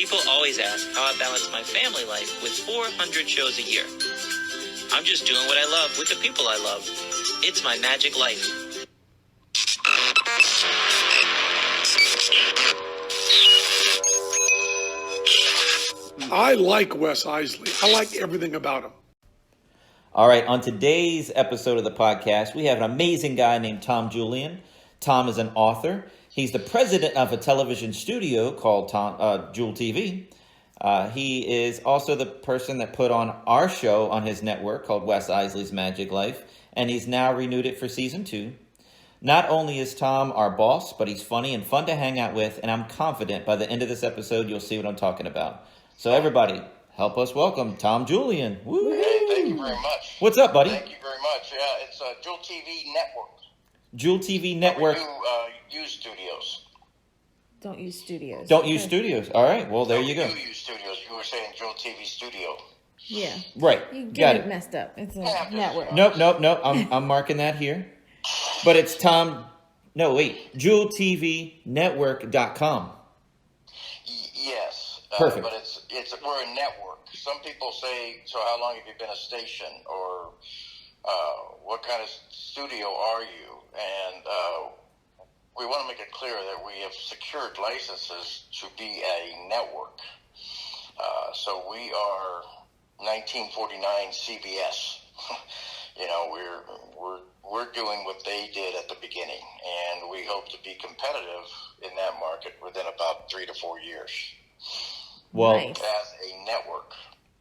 People always ask how I balance my family life with 400 shows a year. I'm just doing what I love with the people I love. It's my magic life. I like Wes Iseli. I like everything about him. All right, on today's episode of the podcast, we have an amazing guy named Tom Julian. Tom is an author. He's the president of a television studio called JUL-TV. He is also the person that put on our show on his network called Wes Iseli's Magiclife, and he's now renewed it for season 2. Not only is Tom our boss, but he's funny and fun to hang out with, and I'm confident by the end of this episode you'll see what I'm talking about. So everybody, help us welcome Tom Julian. Woo! Hey, thank you very much. What's up, buddy? Thank you very much. Yeah, it's JUL-TV Network. JUL-TV Network. We do use studios. Don't use studios. Don't use studios. All right. Well, there you go. We do use studios. You were saying JUL-TV Studio. Yeah. Right. You Got get it. it messed up. It's a Yeah, network. Nope. I'm marking that here. But it's Tom. No, wait. JUL-TV Network.com. Yes. Perfect. But we're a network. Some people say, so how long have you been a station? Or what kind of studio are you? And we want to make it clear that we have secured licenses to be a network. So we are 1949 CBS. You know, we're doing what they did at the beginning, and we hope to be competitive in that market within about 3 to 4 years. Well, Nice. As a network.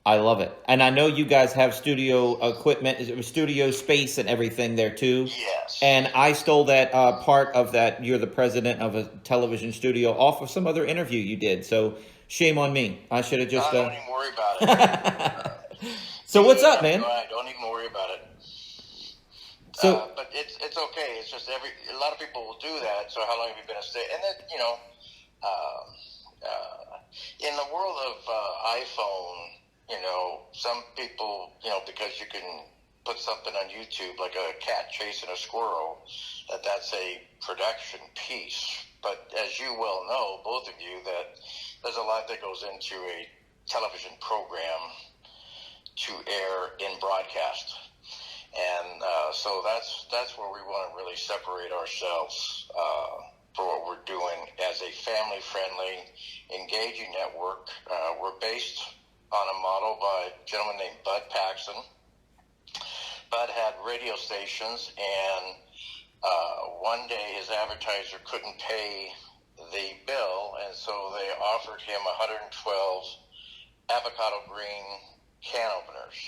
I love it. And I know you guys have studio equipment, studio space and everything there too. Yes. And I stole that part of that. You're the president of a television studio off of some other interview you did. So shame on me. I should have just. Don't even worry about it. So what's up, man? Don't even worry about it. So, but it's okay. It's just a lot of people will do that. So how long have you been a state? And then in the world of iPhone, some people, because you can put something on YouTube like a cat chasing a squirrel, that's a production piece. But as you well know, both of you, that there's a lot that goes into a television program to air in broadcast. And so that's where we want to really separate ourselves for what we're doing as a family-friendly, engaging network. We're based on a model by a gentleman named Bud Paxson. Bud had radio stations, and one day his advertiser couldn't pay the bill, and so they offered him 112 avocado green can openers.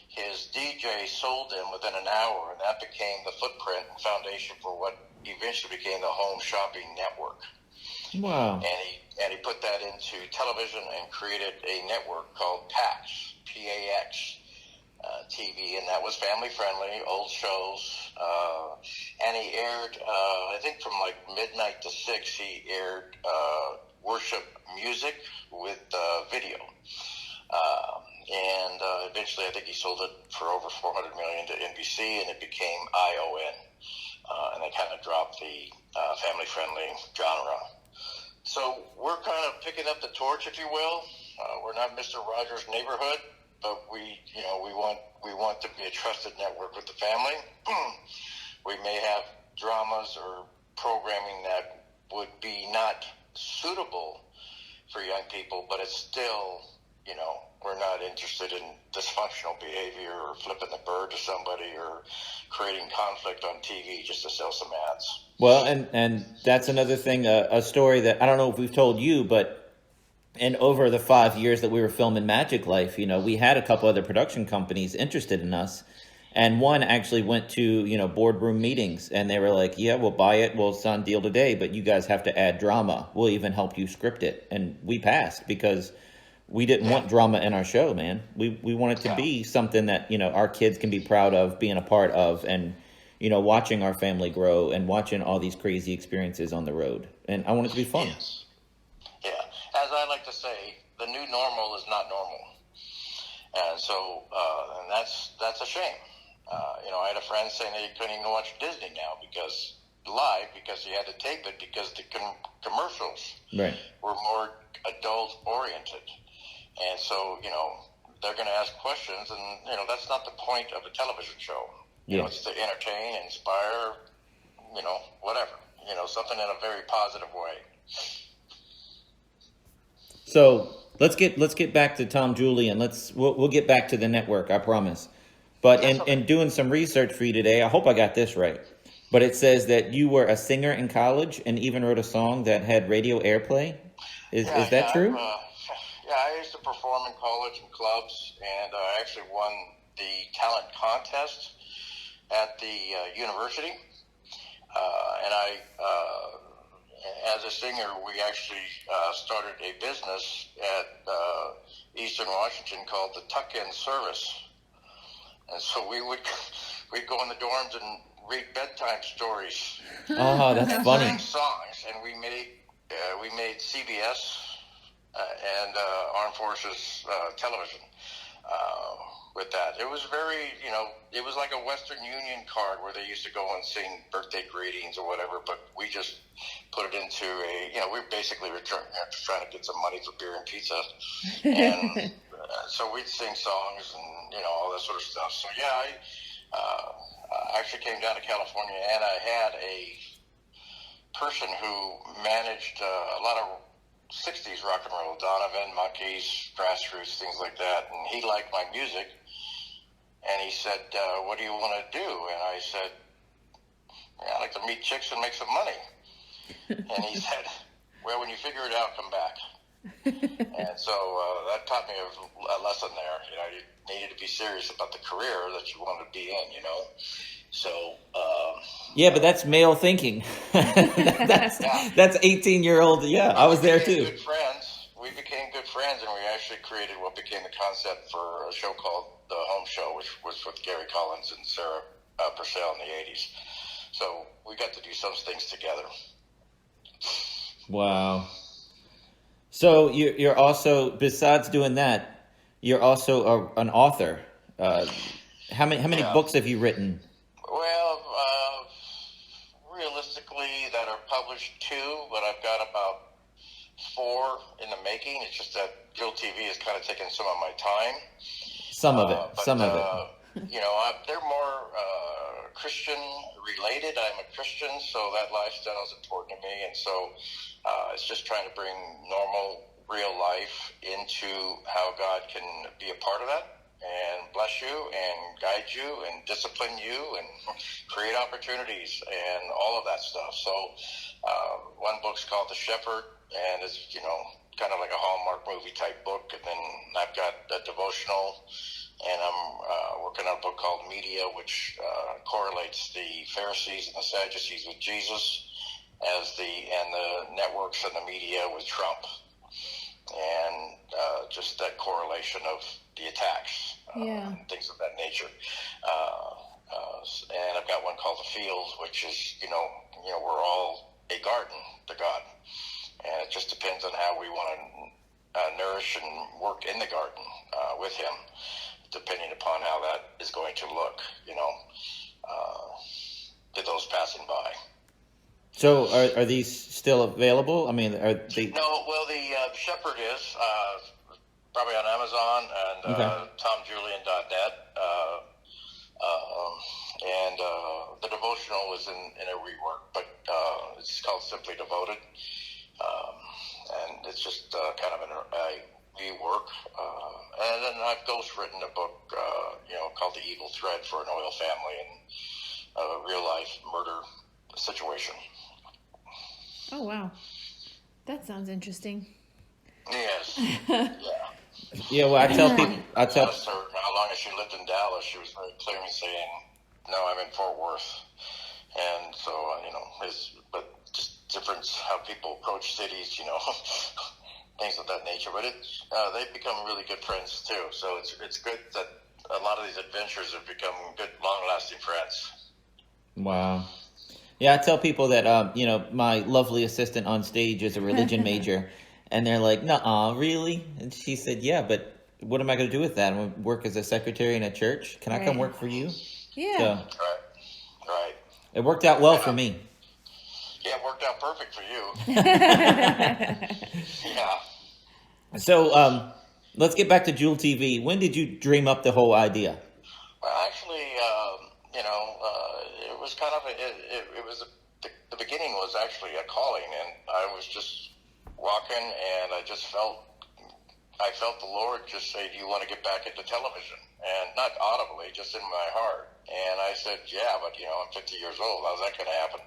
His DJ sold them within an hour, and that became the footprint and foundation for what eventually became the Home Shopping Network. wow. And he put that into television and created a network called PAX, P-A-X, TV, and that was family-friendly, old shows. And he aired, I think from like midnight to 6, he aired worship music with video. And eventually I think he sold it for over $400 million to NBC, and it became ION. And they kind of dropped the family-friendly genre. So we're kind of picking up the torch, if you will. We're not Mr. Rogers' Neighborhood, but we want to be a trusted network with the family. We may have dramas or programming that would be not suitable for young people, but it's still, we're not interested in dysfunctional behavior or flipping the bird to somebody or creating conflict on TV just to sell some ads. Well, and that's another thing, a story that I don't know if we've told you, but over the 5 years that we were filming Magiclife, we had a couple other production companies interested in us. And one actually went to, boardroom meetings, and they were like, yeah, we'll buy it. We'll sign deal today, but you guys have to add drama. We'll even help you script it. And we passed because we didn't want drama in our show, man. We want it to be something that, our kids can be proud of being a part of, and, watching our family grow and watching all these crazy experiences on the road. And I want it to be fun. Yes. Yeah. As I like to say, the new normal is not normal. And so, and that's a shame. I had a friend saying that he couldn't even watch Disney now because live because he had to tape it because the commercials Right. were more adult oriented. And so, they're going to ask questions, and, that's not the point of a television show. Yeah. It's to entertain, inspire, whatever, something in a very positive way. So let's get back to Tom Julian. We'll get back to the network, I promise. But in doing some research for you today, I hope I got this right. But it says that you were a singer in college and even wrote a song that had radio airplay. Is that true? I used to perform in college and clubs, and I actually won the talent contest at the university. And as a singer, we actually started a business at Eastern Washington called the Tuck-In Service. And so we'd go in the dorms and read bedtime stories. Oh, that's and funny. sing songs, and we made CBS and Armed Forces television with that. It was very, it was like a Western Union card where they used to go and sing birthday greetings or whatever, but we just put it into we basically were trying to get some money for beer and pizza. And so we'd sing songs and, all that sort of stuff. So, I actually came down to California, and I had a person who managed a lot of 60s rock and roll, Donovan, Monkees, Grassroots, things like that. And he liked my music. And he said, what do you want to do? And I said, I like to meet chicks and make some money. And he said, well, when you figure it out, come back. And so that taught me a lesson there. You needed to be serious about the career that you wanted to be in, So... yeah, but that's male thinking. That's 18-year-old. Yeah, I was there too. Good friends. We became good friends, and we actually created what became the concept for a show called The Home Show, which was with Gary Collins and Sarah Purcell in the 80s. So we got to do some things together. Wow. So you're also, besides doing that, you're also an author. How many books have you written? Well, realistically, that are published 2, but I've got about 4 in the making. It's just that JUL-TV has kind of taken some of my time. Some of it. They're more Christian related. I'm a Christian, so that lifestyle is important to me, and so it's just trying to bring normal, real life into how God can be a part of that and bless you and guide you and discipline you and create opportunities and all of that stuff. So one book's called The Shepherd, and it's, kind of like a Hallmark movie type book. And then I've got a devotional, and I'm working on a book called Media, which correlates the Pharisees and the Sadducees with Jesus and the networks and the media with Trump. And just that correlation of the attacks, and things of that nature. And I've got one called The Fields, which is, we're all a garden to God. And it just depends on how we want to nourish and work in the garden with Him, depending upon how that is going to look, to those passing by. So are these still available? I mean, are they... No, well, the Shepherd is probably on Amazon and TomJulian.net. And the devotional is in a rework, but it's called Simply Devoted. And it's just kind of a rework. And then I've ghostwritten a book, called The Evil Thread for an Oil Family and a real-life murder situation. Oh, wow. That sounds interesting. Yes. Yeah. Yeah, well, I tell people... Asked her how long has she lived in Dallas. She was very clearly saying, no, I'm in Fort Worth. And so, but just difference how people approach cities, things of that nature. But they've become really good friends, too. So it's good that a lot of these adventures have become good, long-lasting friends. Wow. Yeah, I tell people that, my lovely assistant on stage is a religion major. And they're like, nuh-uh, really? And she said, yeah, but what am I going to do with that? I'm going to work as a secretary in a church? Can I come work for you? Yeah. So, Right. it worked out well for me. Yeah, it worked out perfect for you. Yeah. So let's get back to JUL-TV. When did you dream up the whole idea? Well, actually, it was kind of it was the beginning was actually a calling, and I was just walking, and I felt the Lord just say, "Do you want to get back into television?" And not audibly, just in my heart. And I said, "Yeah, but I'm 50 years old. How's that going to happen?"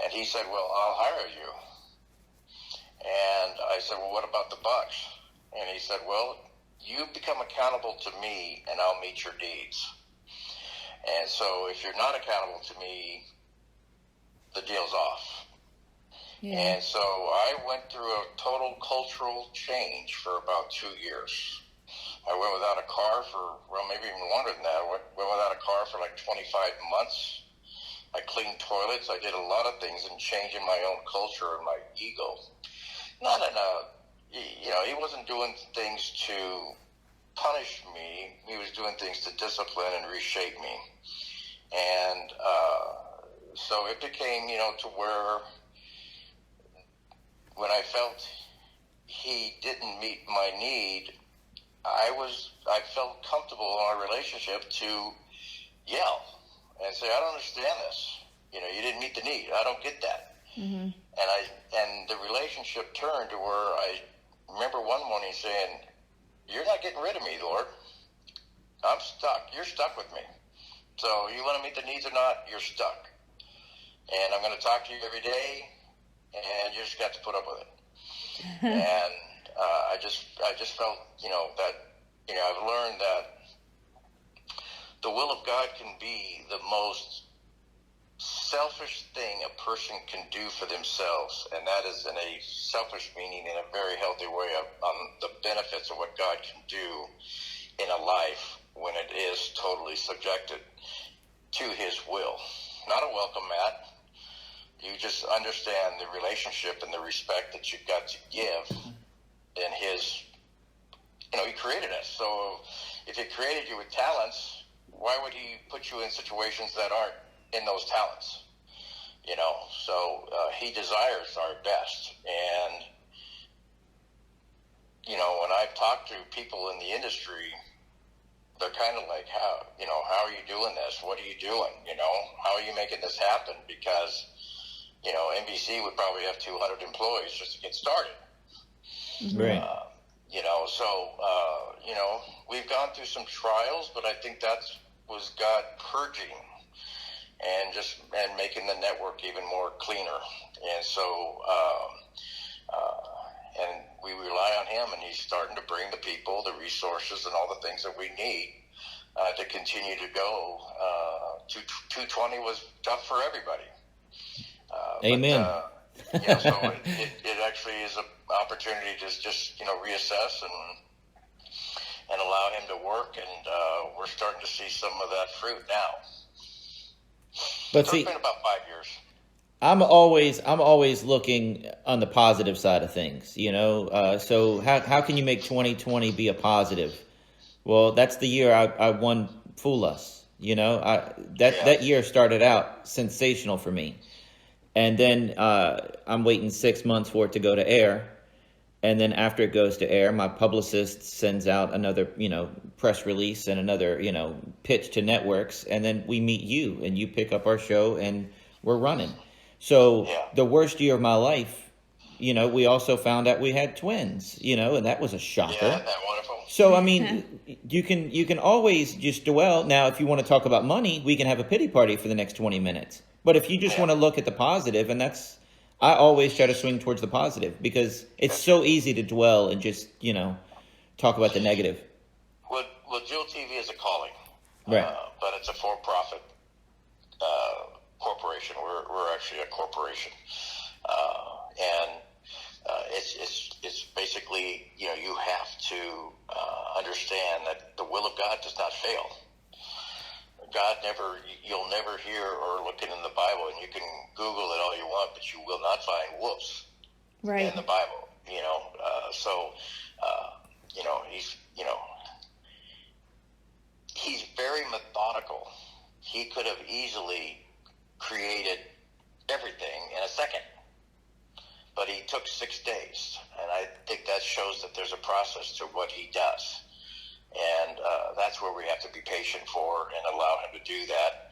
And he said, "Well, I'll hire you." And I said, "Well, what about the bucks?" And he said, "Well, you become accountable to me, and I'll meet your needs. And so if you're not accountable to me, the deal's off." Yeah. And so I went through a total cultural change for about 2 years. I went without a car for, well, maybe even longer than that. I went without a car for like 25 months. I cleaned toilets. I did a lot of things and changing my own culture and my ego. Not in a, he wasn't doing things to punish me. He was doing things to discipline and reshape me. And so it became, to where when I felt he didn't meet my need, I felt comfortable in our relationship to yell and say, "I don't understand this. You didn't meet the need. I don't get that." Mm-hmm. And the relationship turned to where I remember one morning saying, "You're not getting rid of me, Lord. I'm stuck. You're stuck with me. So you want to meet the needs or not, you're stuck. And I'm going to talk to you every day, and you just got to put up with it." And I just felt, that, I've learned that the will of God can be the most selfish thing a person can do for themselves, and that is in a selfish meaning, in a very healthy way, on the benefits of what God can do in a life when it is totally subjected to his will. Not a welcome mat. You just understand the relationship and the respect that you've got to give in his, he created us. So if he created you with talents, why would he put you in situations that aren't in those talents? So he desires our best. And, when I've talked to people in the industry, they're kind of like, how are you doing this? What are you doing? How are you making this happen? Because, NBC would probably have 200 employees just to get started. Right. We've gone through some trials, but I think that was God purging and making the network even more cleaner. And so, and we rely on him, and he's starting to bring the people, the resources, and all the things that we need to continue to go. 220 was tough for everybody. Amen. So it actually is an opportunity to just reassess and allow him to work, and we're starting to see some of that fruit now. But So see, it's been about 5 years. I'm always looking on the positive side of things, so how can you make 2020 be a positive? Well, that's the year I won Fool Us, that year started out sensational for me. And then I'm waiting 6 months for it to go to air. And then after it goes to air, my publicist sends out another, press release and another, pitch to networks. And then we meet you, and you pick up our show, and we're running. So the worst year of my life, we also found out we had twins, and that was a shocker. Yeah, that wonderful. So, I mean, you can always just dwell. Now, if you want to talk about money, we can have a pity party for the next 20 minutes. But if you just want to look at the positive, and I always try to swing towards the positive, because it's so easy to dwell and just, talk about the negative. Well, JUL-TV is a calling. Right. But it's a for-profit corporation. We're actually a corporation. And it's basically, you have to understand that the will of God does not fail. You'll never hear or look in the Bible, and you can Google it all you want, but you will not find whoops in the Bible, he's very methodical. He could have easily created everything in a 6 days. And I think that shows that there's a process to what he does. And that's where we have to be patient for and allow him to do that.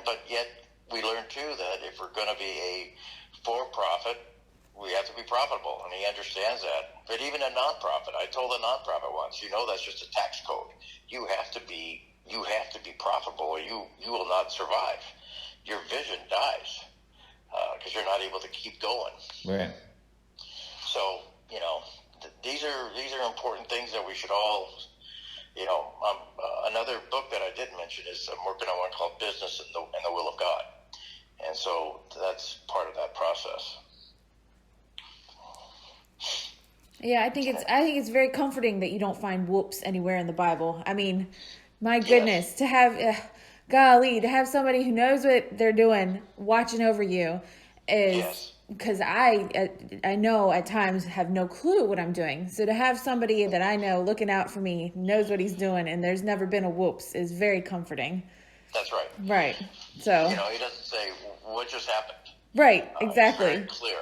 But yet we learn too that if we're going to be a for-profit, we have to be profitable, and he understands that. But even a nonprofit, I told a nonprofit once, that's just a tax code. You have to be profitable, or you will not survive. Your vision dies because you're not able to keep going. Right. So these are important things that we should all. Another book that I did mention is I'm working on one called Business and the Will of God, and so that's part of that process. Yeah, I think it's very comforting that you don't find whoops anywhere in the Bible. I mean, my goodness, to have, golly, to have somebody who knows what they're doing watching over you is, because I know at times have no clue what I'm doing. So to have somebody that I know looking out for me, knows what he's doing, and there's never been a whoops is very comforting. That's right. Right. So he doesn't say what just happened. Right. Exactly. It's very clear.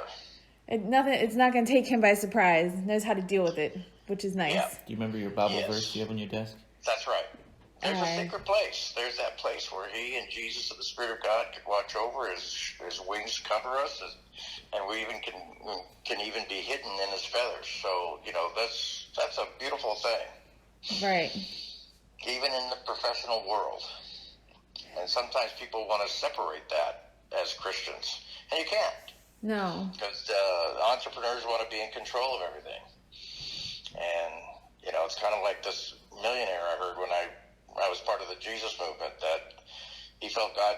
It's not going to take him by surprise. Knows how to deal with it, which is nice. Yeah. Do you remember your Bible verse you have on your desk? That's right. There's a secret place. There's that place where he and Jesus and the Spirit of God could watch over. His wings cover us, and we even can even be hidden in his feathers. So that's a beautiful thing. Right. Even in the professional world, and sometimes people want to separate that as Christians, and you can't. No. Because entrepreneurs want to be in control of everything. And, it's kind of like this millionaire I heard when I was part of the Jesus movement, that he felt God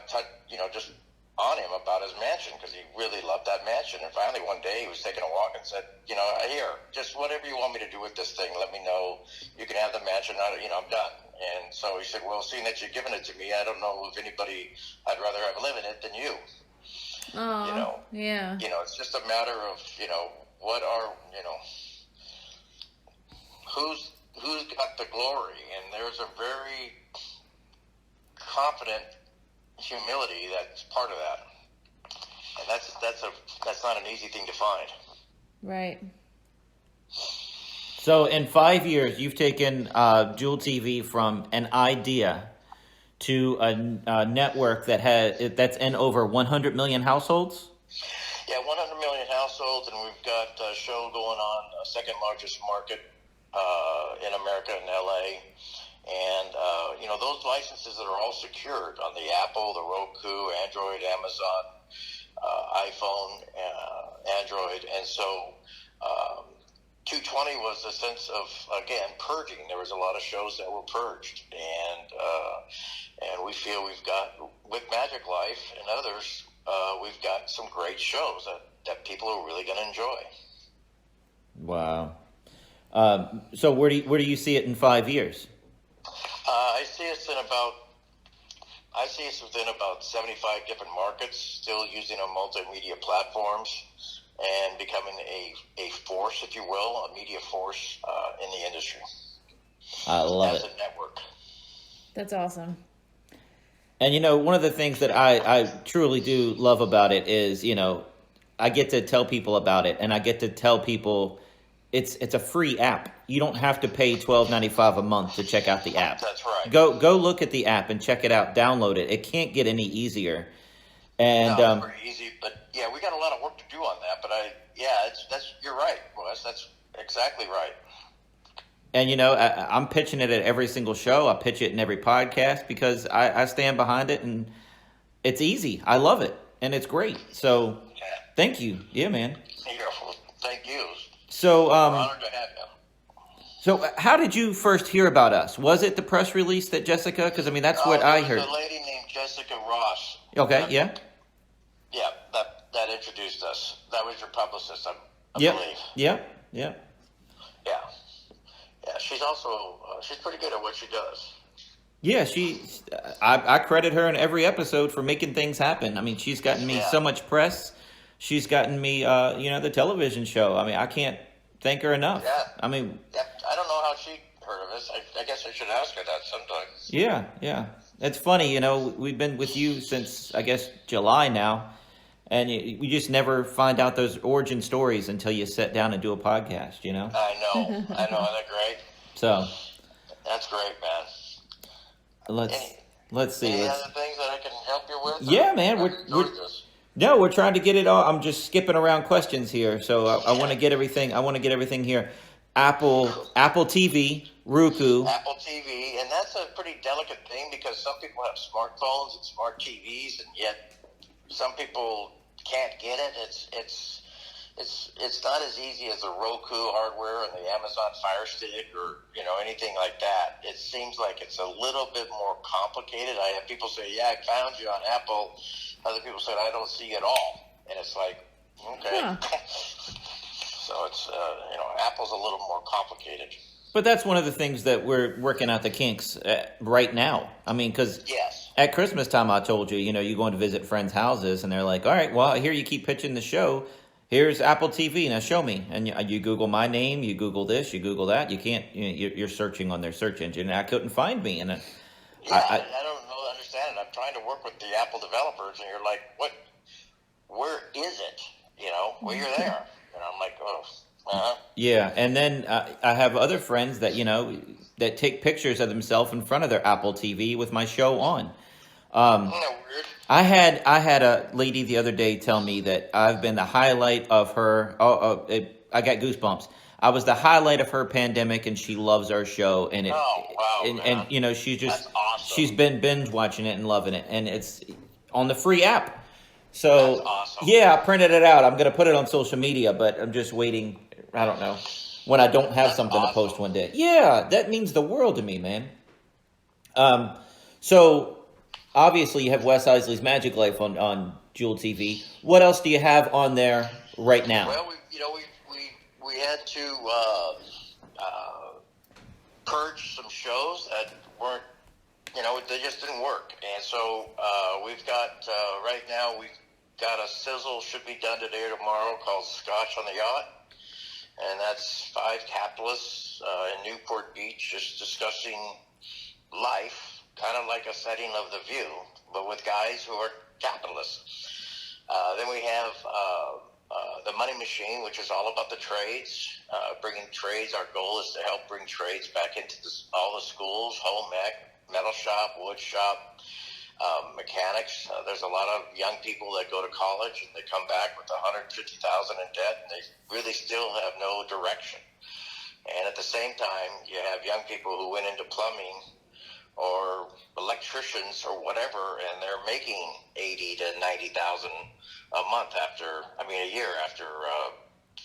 just on him about his mansion because he really loved that mansion. And finally one day he was taking a walk and said, here, just whatever you want me to do with this thing, let me know. You can have the mansion. I'm done. And so he said, well, seeing that you've given it to me, I don't know if anybody I'd rather have live in it than you. Oh, yeah. It's just a matter of, what are, who's got the glory, and there's a very confident humility that's part of that, and that's not an easy thing to find. Right. So in 5 years, you've taken JUL-TV from an idea to a network that's in over 100 million households? Yeah, 100 million households, and we've got a show going on, second largest market in America, in LA. And, those licenses are all secured on the Apple, the Roku, Android, Amazon, iPhone, Android. And so 220 was a sense of, again, purging. There was a lot of shows that were purged. And we feel we've got, with Magiclife and others, we've got some great shows that people are really going to enjoy. Wow. So where do you see it in 5 years? I see us within about 75 different markets, still using our multimedia platforms and becoming a force, if you will, a media force in the industry. I love it. As a network. That's awesome. And, one of the things that I truly do love about it is, I get to tell people about it, and I get to tell people it's a free app. You don't have to pay $12.95 a month to check out the app. That's right. Go look at the app and check it out. Download it. It can't get any easier. And no, it's pretty easy, but yeah, we got a lot of work to do on that. But you're right, Wes. That's exactly right. And, I'm pitching it at every single show. I pitch it in every podcast because I stand behind it, and it's easy. I love it, and it's great. So thank you. Yeah, man. Thank you. So, we're honored to have you. So how did you first hear about us? Was it the press release that Jessica? Because, that's what I heard. There was a lady named Jessica Ross. Okay, yeah. Yeah, that introduced us. That was your publicist, I Yep. believe. Yeah. Yeah, she's also she's pretty good at what she does. Yeah, I credit her in every episode for making things happen. She's gotten me so much press. She's gotten me, the television show. I can't thank her enough. Yeah. I don't know how she heard of us. I guess I should ask her that sometime. Yeah. It's funny, we've been with you since, I guess, July now. And you just never find out those origin stories until you sit down and do a podcast, you know? I know. Isn't that great? So That's great, man. let's see. Any other things that I can help you with? Yeah, man. We're trying to get it all. I'm just skipping around questions here. So I want to get everything. I want to get everything here. Apple TV, Roku. Apple TV, and that's a pretty delicate thing because some people have smartphones and smart TVs, and yet some people can't get it. It's not as easy as the Roku hardware and the Amazon Fire Stick or anything like that. It seems like it's a little bit more complicated. I have people say, "Yeah, I found you on Apple." Other people said, "I don't see it all," and it's like, okay. Huh. So it's Apple's a little more complicated. But that's one of the things that we're working out the kinks right now. I mean, because at Christmas time, I told you, you're going to visit friends' houses, and they're like, all right, well, here you keep pitching the show. Here's Apple TV. Now show me. And you Google my name, you Google this, you Google that. You can't, you're searching on their search engine, and I couldn't find me. And I don't understand it. I'm trying to work with the Apple developers, and you're like, what? Where is it? Well, you're there. And I'm like, oh. Uh-huh. Yeah, and then I have other friends that that take pictures of themselves in front of their Apple TV with my show on. Isn't that weird? I had a lady the other day tell me that I've been the highlight of her. I got goosebumps. I was the highlight of her pandemic, and she loves our show. And she's just That's awesome. She's been binge watching it and loving it, and it's on the free app. So that's awesome. Yeah, I printed it out. I'm going to put it on social media, but I'm just waiting. I don't know when I don't have something to post one day. Yeah, that means the world to me, man. So obviously you have Wes Iseli's Magiclife on JUL-TV. What else do you have on there right now? Well, we had to purge some shows that weren't, they just didn't work. And so we've got, right now, we've got a sizzle, should be done today or tomorrow, called Scotch on the Yacht. And that's 5 capitalists in Newport Beach just discussing life, kind of like a setting of The View, but with guys who are capitalists. Then we have The Money Machine, which is all about the trades, bringing trades. Our goal is to help bring trades back into all the schools, home ec, metal shop, wood shop, mechanics. There's a lot of young people that go to college and they come back with $150,000 in debt, and they really still have no direction. And at the same time, you have young people who went into plumbing or electricians or whatever, and they're making $80,000 to $90,000 a year after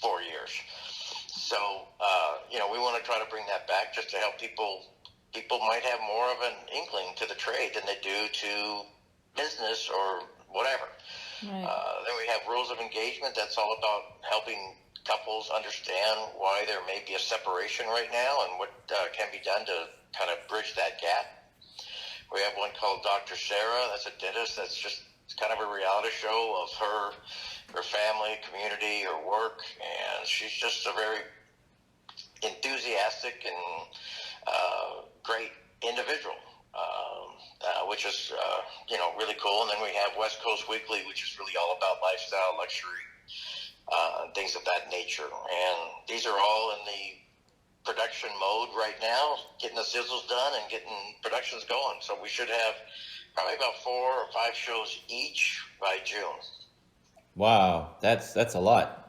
4 years. So we want to try to bring that back just to help people. People might have more of an inkling to the trade than they do to business or whatever. Right. Then we have rules of engagement. That's all about helping couples understand why there may be a separation right now and what can be done to kind of bridge that gap. We have one called Dr. Sarah. That's a dentist. That's just kind of a reality show of her family, community, her work. And she's just a very enthusiastic and great individual, which is really cool. And then we have West Coast Weekly, which is really all about lifestyle, luxury, things of that nature. And these are all in the production mode right now, getting the sizzles done and getting productions going. So we should have probably about 4 or 5 shows each by June. Wow, that's a lot.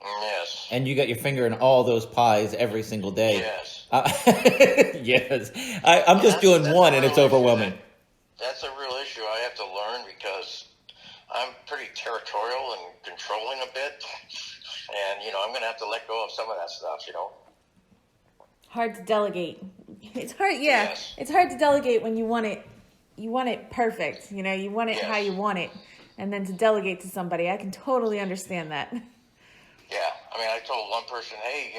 Yes. And you got your finger in all those pies every single day. Yes. Yes. I'm just doing one, and it's overwhelming. That's a real issue I have to learn because I'm pretty territorial and controlling a bit. And, I'm going to have to let go of some of that stuff, Hard to delegate. It's hard, yeah. Yes. It's hard to delegate when you want it perfect. You want it how you want it. And then to delegate to somebody, I can totally understand that. Yeah, I told one person, hey,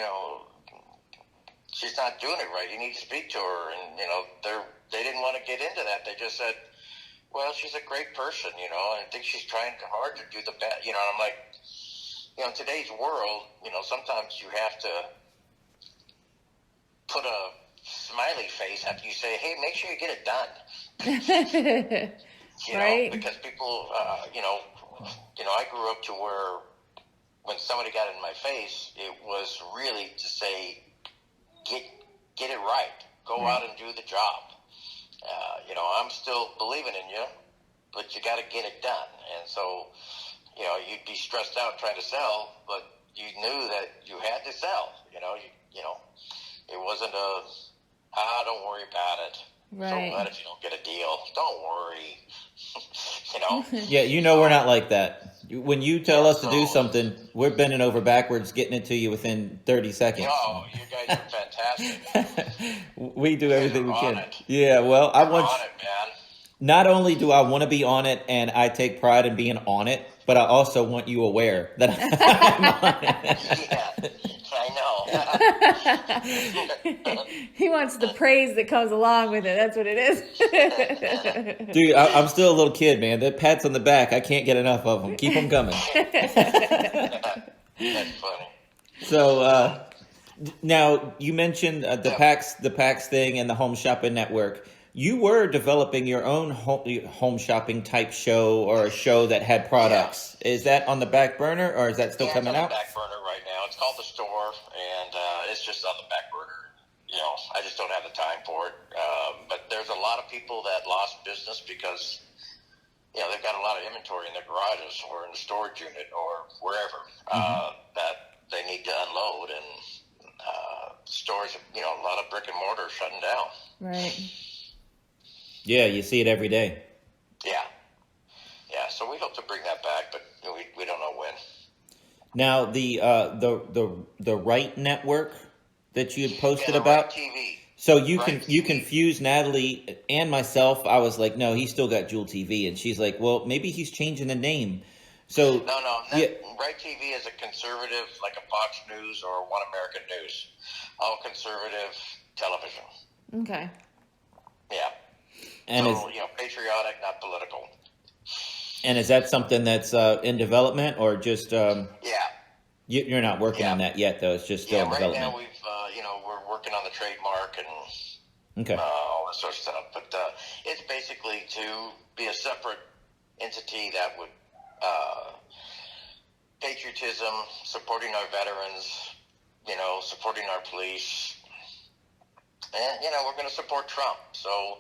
she's not doing it right. You need to speak to her. And, they didn't want to get into that. They just said, well, she's a great person, and I think she's trying hard to do the best. And I'm like, in today's world, sometimes you have to put a smiley face after you say, hey, make sure you get it done. Right? Because people, I grew up to where when somebody got in my face, it was really to say, get it right. Go out and do the job. I'm still believing in you, but you got to get it done. And so, you'd be stressed out trying to sell, but you knew that you had to sell. It wasn't don't worry about it. Right. So what if you don't get a deal? Don't worry. Yeah, we're not like that. When you tell us to do something, we're bending over backwards, getting it to you within 30 seconds. Oh, you guys are fantastic. We do everything we can. It. Yeah, well, I want. On it, man. Not only do I want to be on it, and I take pride in being on it, but I also want you aware that I'm on it. Yeah, I know. He wants the praise that comes along with it. That's what it is. Dude, I'm still a little kid, man. The pats on the back, I can't get enough of them. Keep them coming. That's funny. So now you mentioned the PAX thing and the Home Shopping Network. You were developing your own home shopping type show, or a show that had products. Yeah. Is that on the back burner, or is that still coming out? It's on the back burner right now. It's called The Store, and it's just on the back burner. I just don't have the time for it. But there's a lot of people that lost business because, they've got a lot of inventory in their garages or in the storage unit or wherever that they need to unload. And stores, a lot of brick and mortar shutting down. Right. Yeah, you see it every day. Yeah. So we hope to bring that back, but we don't know when. Now the Wright Network that you had posted about. Wright TV. So you confused Natalie and myself. I was like, no, he's still got JUL-TV, and she's like, well, maybe he's changing the name. So no. Wright TV is a conservative, like a Fox News or One American News, all conservative television. Okay. Yeah. And so, patriotic, not political. And is that something that's in development, or just yeah? You're not working on that yet, though. It's just still in development. Right now we're working on the trademark and all that sort of stuff. But it's basically to be a separate entity that would patriotism, supporting our veterans, supporting our police, and we're going to support Trump. So.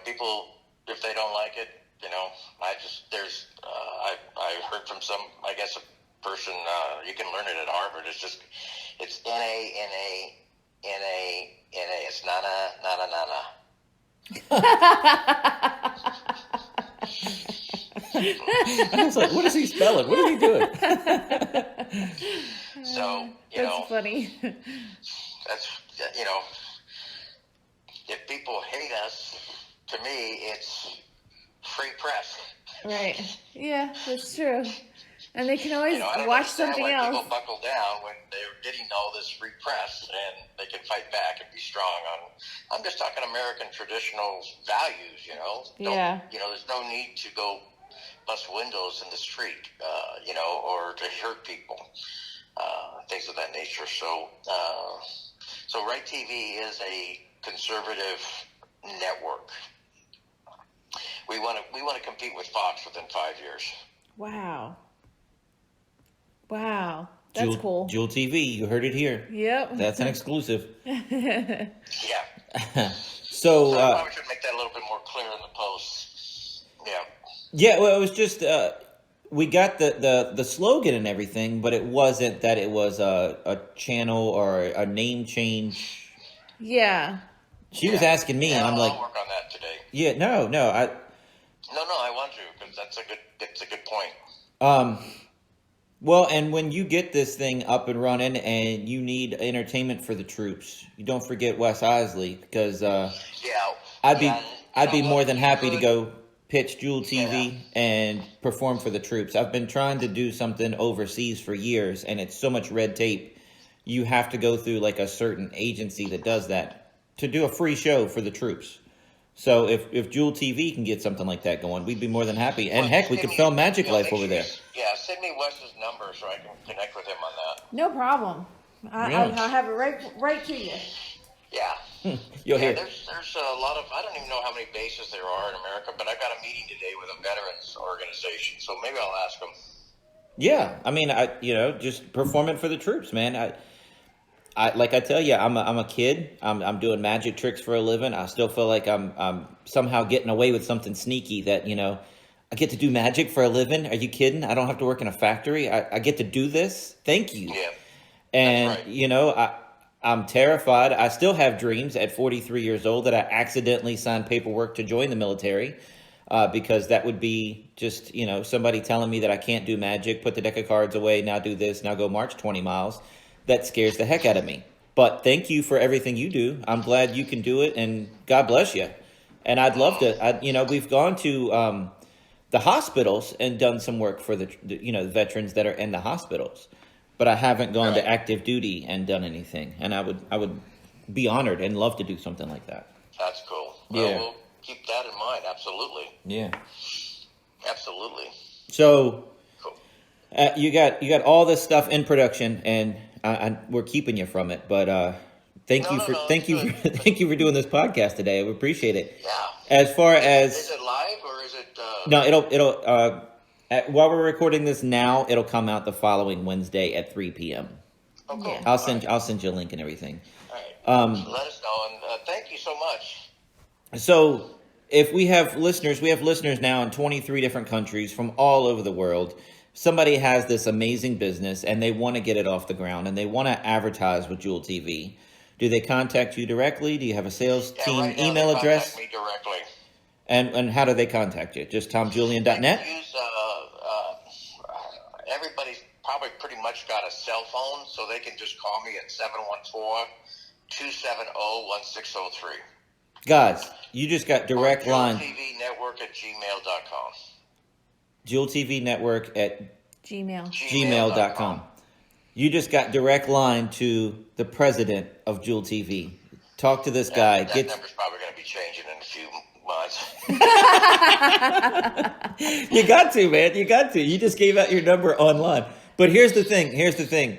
People, if they don't like it, I heard from some, I guess, a person, you can learn it at Harvard. It's N-A-N-A, N-A-N-A. It's I was like, what is he spelling? What is he doing? So, that's funny. That's, if people hate us, to me, it's free press. Right. Yeah, that's true. And they can always I don't watch understand something why else. People buckle down when they're getting all this free press, and they can fight back and be strong on. I'm just talking American traditional values. Yeah. There's no need to go bust windows in the street, or to hurt people, things of that nature. So Wright TV is a conservative network. We want to compete with Fox within 5 years. Wow, that's cool. JUL-TV, you heard it here. Yep, that's an exclusive. Yeah. So I probably should make that a little bit more clear in the post. Yeah. Yeah, well, it was just we got the slogan and everything, but it wasn't that it was a channel or a name change. Yeah. She was asking me, and I'm like, I'll work on that today. Yeah, no, I want to, because that's a good point. Well, and when you get this thing up and running, and you need entertainment for the troops, you don't forget Wes Iseli, because I'd be more than happy to go pitch JUL-TV and perform for the troops. I've been trying to do something overseas for years, and it's so much red tape. You have to go through like a certain agency that does that to do a free show for the troops. So if JUL-TV can get something like that going, we'd be more than happy. And heck, we could film Magiclife over there. Yeah, send me Wes's number so I can connect with him on that. No problem. I'll have it right to you. Yeah. You'll Yeah, hear. there's a lot of, I don't even know how many bases there are in America, but I got a meeting today with a veterans organization, so maybe I'll ask them. Yeah, I mean, just performing for the troops, man. I like I tell you, I'm a kid. I'm doing magic tricks for a living. I still feel like I'm somehow getting away with something sneaky that, I get to do magic for a living. Are you kidding? I don't have to work in a factory. I get to do this. Thank you. Yeah, And, that's right. I'm terrified. I still have dreams at 43 years old that I accidentally signed paperwork to join the military, because that would be just, somebody telling me that I can't do magic, put the deck of cards away, now do this, now go march 20 miles. That scares the heck out of me. But thank you for everything you do. I'm glad you can do it, and God bless you. And I'd love to, we've gone to the hospitals and done some work for the veterans that are in the hospitals. But I haven't gone to active duty and done anything. And I would be honored and love to do something like that. That's cool. Yeah. Well, we'll keep that in mind. Absolutely. Yeah. Absolutely. So Cool. you got all this stuff in production, and we're keeping you from it. But thank you for doing this podcast today. We appreciate it. Yeah. As far as is it live or is it? no, it'll while we're recording this now, it'll come out the following Wednesday at 3 p.m. Oh, cool. Yeah. I'll send you a link and everything. All right. Let us know, and thank you so much. So if we have listeners now in 23 different countries from all over the world. Somebody has this amazing business and they want to get it off the ground and they want to advertise with JUL-TV. Do they contact you directly? Do you have a sales team right now email they address? contact me directly. And how do they contact you? Just tomjulian.net? Use everybody's probably pretty much got a cell phone, so they can just call me at 714-270-1603. Guys, you just got direct line. JUL-TV Network at gmail.com. JUL-TV Network at Gmail. gmail.com. You just got direct line to the president of JUL-TV. Talk to this guy. That number's probably going to be changing in a few months. You got to, man. You got to. You just gave out your number online. But here's the thing.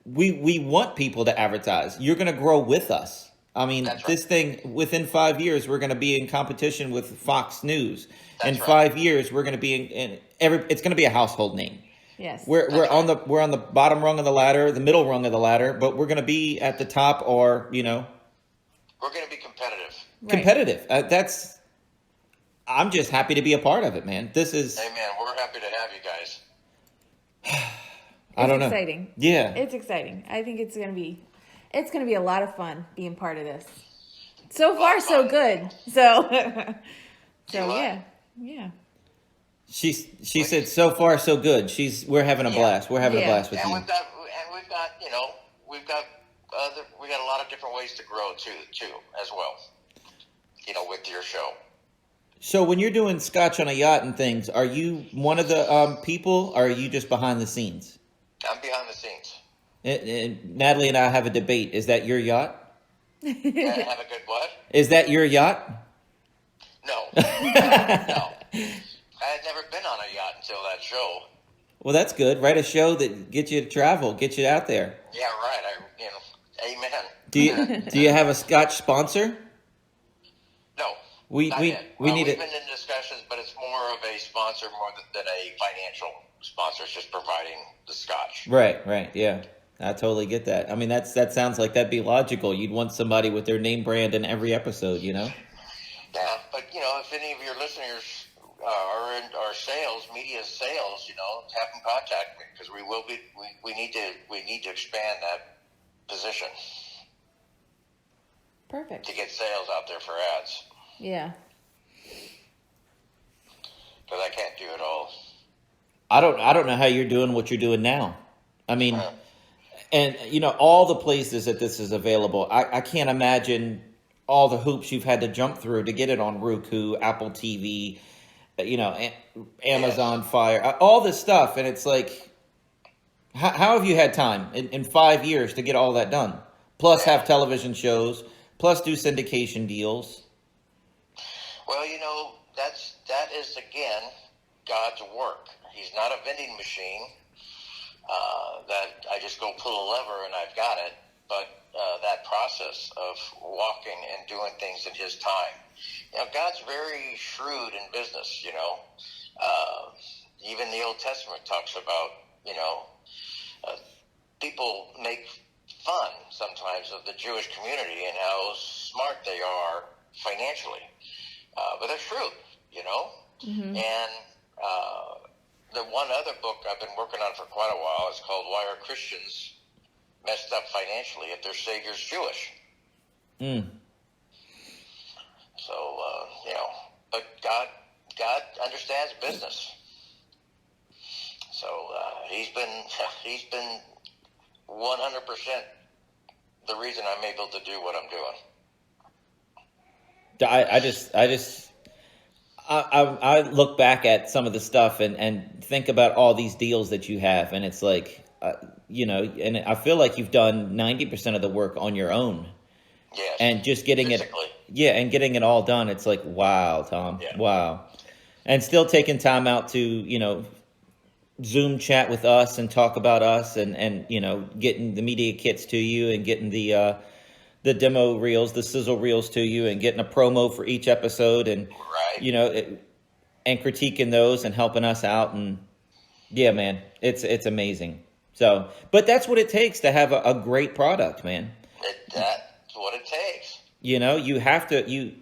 We want people to advertise. You're going to grow with us. I mean, That's this thing, within 5 years, we're going to be in competition with Fox News. In That's 5 years, we're going to be it's going to be a household name. Yes. We're on the bottom rung of the ladder, the middle rung of the ladder, but we're going to be at the top, or we're going to be competitive. Right. competitive. I'm just happy to be a part of it, man. This is Amen. We're happy to have you guys. I don't know. It's exciting. Yeah. It's exciting. I think it's gonna be a lot of fun being part of this. So far, so good. So yeah. She said so far so good. We're having a blast. We're having a Yeah. blast with And you. we've got we got a lot of different ways to grow too as well. With your show. So when you're doing scotch on a yacht and things, are you one of the people, or are you just behind the scenes? I'm behind the scenes. And Natalie and I have a debate. Is that your yacht? And have a good what? Is that your yacht? No. No. I had never been on a yacht until that show. Well, that's good. Write a show that gets you to travel, get you out there. Yeah, right. Amen. Do you have a scotch sponsor? No. We not need yet. it. We've been in discussions, but it's more of a sponsor more than a financial sponsor. It's just providing the scotch. Right, yeah. I totally get that. I mean, that sounds like that'd be logical. You'd want somebody with their name brand in every episode, Yeah, but if any of your listeners are in our media sales, have them contact me, because we need to expand that position Perfect. to get sales out there for ads, Yeah. because I can't do it all. I don't know how you're doing what you're doing now. I mean, and all the places that this is available, I can't imagine all the hoops you've had to jump through to get it on Roku, Apple TV, Amazon Fire, all this stuff. And it's like, how have you had time in 5 years to get all that done? Plus have television shows, plus do syndication deals. Well, that is again God's work. He's not a vending machine that I just go pull a lever and I've got it. But that process process of walking and doing things in his time. God's very shrewd in business, even the Old Testament talks about, people make fun sometimes of the Jewish community and how smart they are financially. But they're shrewd, Mm-hmm. And the one other book I've been working on for quite a while is called Why Are Christians Messed Up Financially If Their Savior's Jewish? So, but God understands business. So he's been 100% the reason I'm able to do what I'm doing. I look back at some of the stuff and think about all these deals that you have, and it's like, and I feel like you've done 90% of the work on your own. Yes. And just getting physically. and getting it all done. It's like, wow, Tom, Yeah. wow. And still taking time out to, Zoom chat with us and talk about us and getting the media kits to you and getting the demo reels, the sizzle reels to you and getting a promo for each episode and, right. And critiquing those and helping us out. And yeah, man, it's amazing. So, but that's what it takes to have a great product, man. That's what it takes. You have to,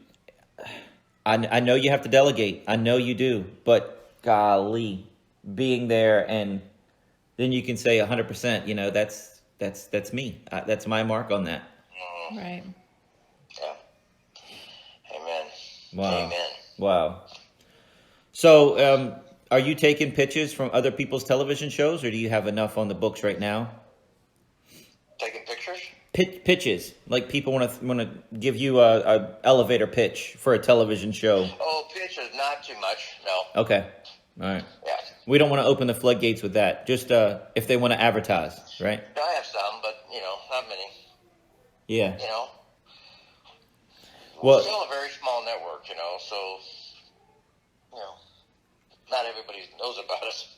I know you have to delegate. I know you do, but golly, being there and then you can say 100%, that's me. That's my mark on that. Mm-hmm. Right. Yeah. Amen. Wow. Amen. Wow. So, are you taking pitches from other people's television shows, or do you have enough on the books right now? Taking pictures? Pitches, like people want to give you a elevator pitch for a television show. Oh, pitches, not too much. No. Okay. All right. Yeah. We don't want to open the floodgates with that. Just if they want to advertise, right? I have some, but not many. Yeah. We're still a very small network, so not everybody knows about us.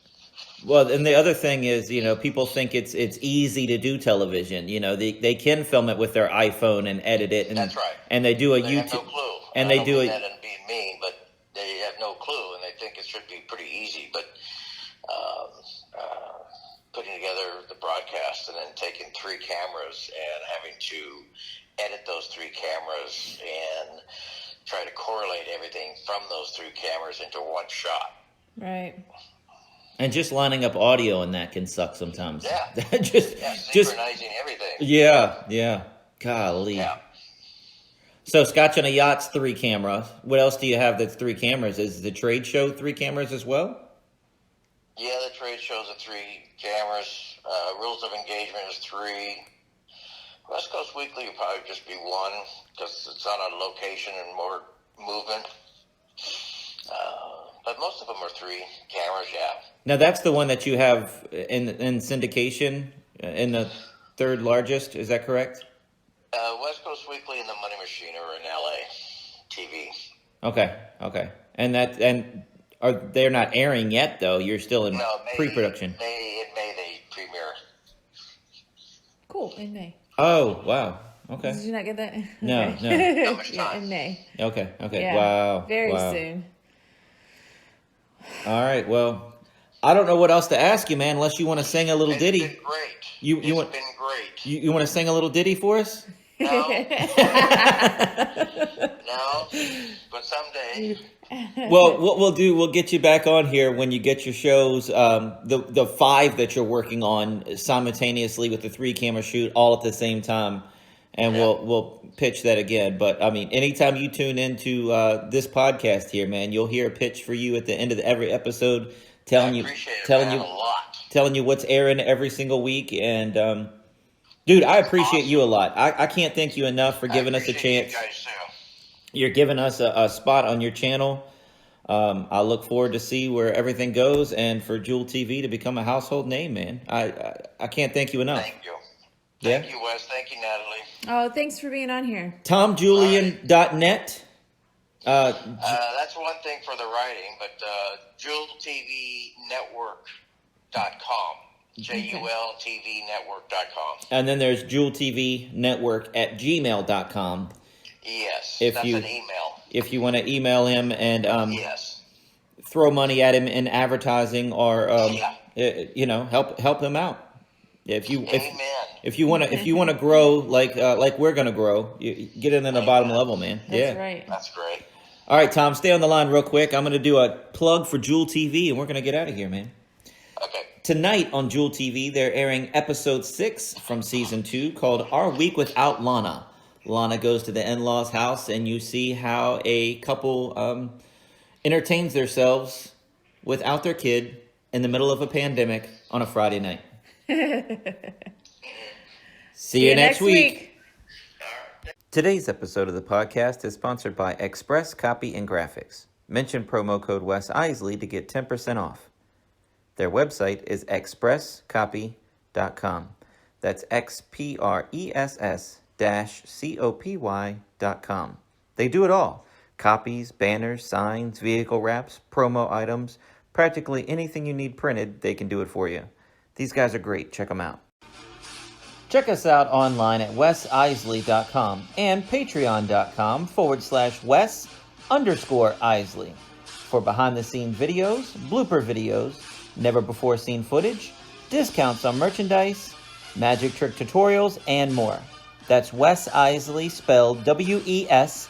Well, and the other thing is, people think it's easy to do television. They can film it with their iPhone and edit it. And, that's right. And they do a they YouTube. Have no clue. And I they do don't mean it. that and being mean, but they have no clue, and they think it should be pretty easy. But putting together the broadcast and then taking 3 cameras and having to edit those 3 cameras and try to correlate everything from those 3 cameras into one shot. Right. And just lining up audio and that can suck sometimes. Yeah. just synchronizing everything. Yeah. Golly. Yeah. So Scotch on a Yacht's 3 cameras. What else do you have that's 3 cameras? Is the trade show 3 cameras as well? Yeah, the trade shows are 3 cameras. Rules of Engagement is 3. West Coast Weekly will probably just be 1 because it's on a location and more movement. But most of them are 3 cameras, yeah. Now that's the one that you have in syndication in the 3rd largest. Is that correct? West Coast Weekly and the Money Machine are in LA TV. Okay. And they're not airing yet though. You're still in pre-production. In May they premiere. Cool. In May. Oh wow. Okay. Did you not get that? No. Okay. Not much Yeah, time. in May. Okay. Yeah. Wow. Very Wow. soon. All right. Well, I don't know what else to ask you, man. Unless you want to sing a little ditty. It's been great. You It's been great. You want to sing a little ditty for us? No. No. But someday. Well, what we'll do, we'll get you back on here when you get your shows, the 5 that you're working on simultaneously with the 3 camera shoot all at the same time, and we'll pitch that again. But I mean, anytime you tune into this podcast here, man, you'll hear a pitch for you at the end of every episode, telling you a lot. telling you what's airing every single week. And dude, I appreciate you a lot. I can't thank you enough for giving us a chance. You guys too. You're giving us a spot on your channel. I look forward to see where everything goes and for JUL-TV to become a household name, man. I can't thank you enough. Thank you. Yeah? Thank you, Wes. Thank you, Natalie. Oh, thanks for being on here. TomJulian.net. That's one thing for the writing, but JUL-TV Network.com JUL-TV Network.com. And then there's JUL-TV Network at gmail.com. Yes, If that's you- an email. If you want to email him and Yes. throw money at him in advertising or Yeah. help him out. If you Amen. if you want to grow like we're gonna grow, you get it in the bottom level, man. That's right. That's great. All right, Tom, stay on the line real quick. I'm gonna do a plug for JUL TV, and we're gonna get out of here, man. Okay. Tonight on JUL TV, they're airing episode 6 from season 2 called Our Week Without Lana. Lana goes to the in-laws' house, and you see how a couple entertains themselves without their kid in the middle of a pandemic on a Friday night. See you next week. Today's episode of the podcast is sponsored by Express Copy and Graphics. Mention promo code Wes Iseli to get 10% off. Their website is expresscopy.com. That's XPRESS-COPY.com. They do it all. Copies, banners, signs, vehicle wraps, promo items, practically anything you need printed, they can do it for you. These guys are great. Check them out. Check us out online at wesiseli.com and patreon.com/Wes_Iseli for behind-the-scenes videos, blooper videos, never-before-seen footage, discounts on merchandise, magic trick tutorials, and more. That's Wes Iseli, spelled WESISELI.